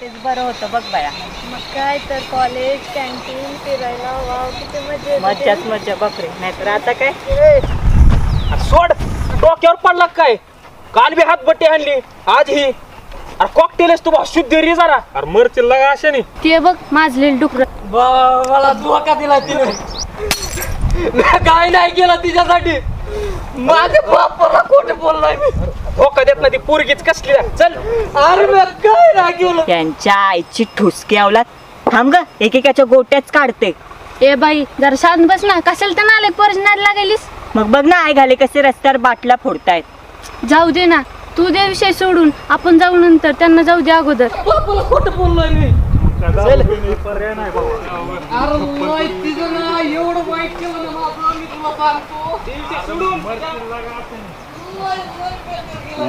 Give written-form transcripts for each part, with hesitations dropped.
तेच बरं होतं बघ बाया. मग काय तर कॉलेज कॅन्टीन फिरायला वाव किती मजा येते. मज्जाच मज्जा बकरे. नाहीतर आता काय सोड डोक्यावर पडला काय. काल बी हातबट्टी आणली आज ही. अरे कॉकटेलच तू शुद्ध रे जरा. अरे मरतील लागा अशाने. ते बघ माझलेलं डुकर. मला धोका दिला तिने. काय नाही केलं तिच्यासाठी. माझ्या बापाला खोटं बोललाय मी. धोका देत नाही ती पोरगीच कसली आहे. चल. अरे मी काय रागवलं. त्यांच्या आईची ठुसकी अवलाद. थांब ग एकेकाच्या गोट्याच काढते. ए बाई जरा शांत बस ना. कशाला तर नाले पर्सनल लागेलीस. मग बघ ना आई घाले कसे रस्त्यावर बाटला फोडतायत. जाऊ दे ना तू दे विषय सोडून आपण जाऊ नंतर. त्यांना जाऊ दे अगोदर. बापाला खोटं बोललोय मी. अरे तिचं ना एवढं वाईट केलं ना माझं मी तुला सांगतो.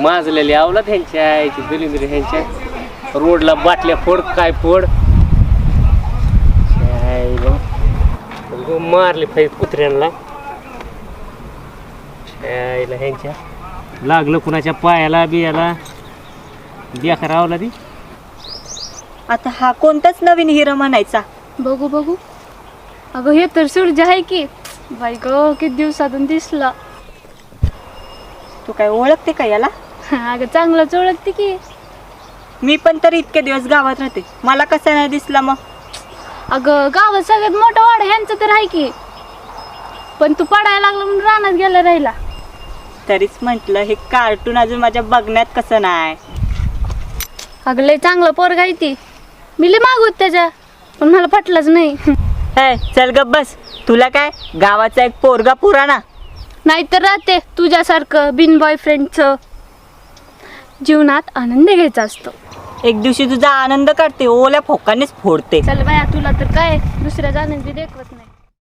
माजलेली आवला त्यांच्या आईची दलिंद्री ह्यांच्या रोडला बाटल्या फोड काय फोड मारले पाहिजे कुत्र्यांना. ह्यांच्या लागलं कुणाच्या पायाला बियाला बेकार आवला ती. आता हा कोणताच नवीन हिरो म्हणायचा. बघू बघू. अगं हे तर सूर्य आहे की. बाई ग किती दिवसातून दिसला. तू काय ओळखते का याला. अगं चांगलंच ओळखते की. मी पण तर इतके दिवस गावात राहते. मला कसा नाही दिसला मग. अगं गावात सगळ्यात मोठा वाडा ह्यांचं तर आहे की. पण तू पडायला लागला म्हणून रानात गेला राहिला. तरीच म्हंटल हे कार्टून अजून माझ्या बघण्यात कसं नाही. अगं लय चांगलं पोरगा आहे ती. मी लय मागवत त्याच्या पण मला पटलंच नाही. चल गप बस. तुला काय गावाचा एक पोरगा पुराणा. नाहीतर राहते तुझ्यासारखं बिन बॉयफ्रेंडचं. जीवनात आनंद घ्यायचा असतो. एक दिवशी तुझा आनंद काढते ओल्या फोकानेच फोडते. चल बाया तुला तर काय दुसऱ्या जाण्याची देखवत नाही.